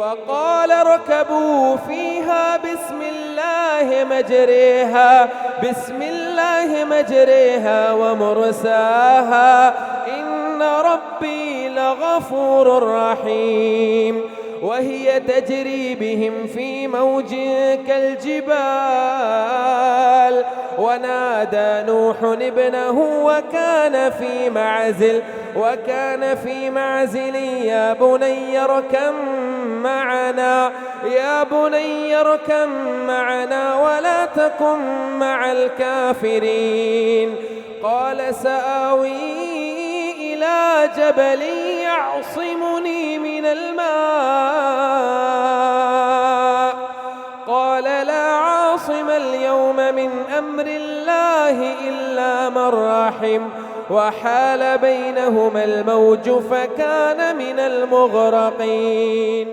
وقال اركبوا فيها بسم الله مجريها ومرساها إن ربي لغفور رحيم. وهي تجري بهم في موج كالجبال ونادى نوح ابنه وكان في معزل يا بني اركب معنا ولا تكن مع الكافرين. قال سآوي إلى جبل يعصمني من الماء قال لا عاصم اليوم من أمر الله إلا من رحم وحال بينهما الموج فكان من المغرقين.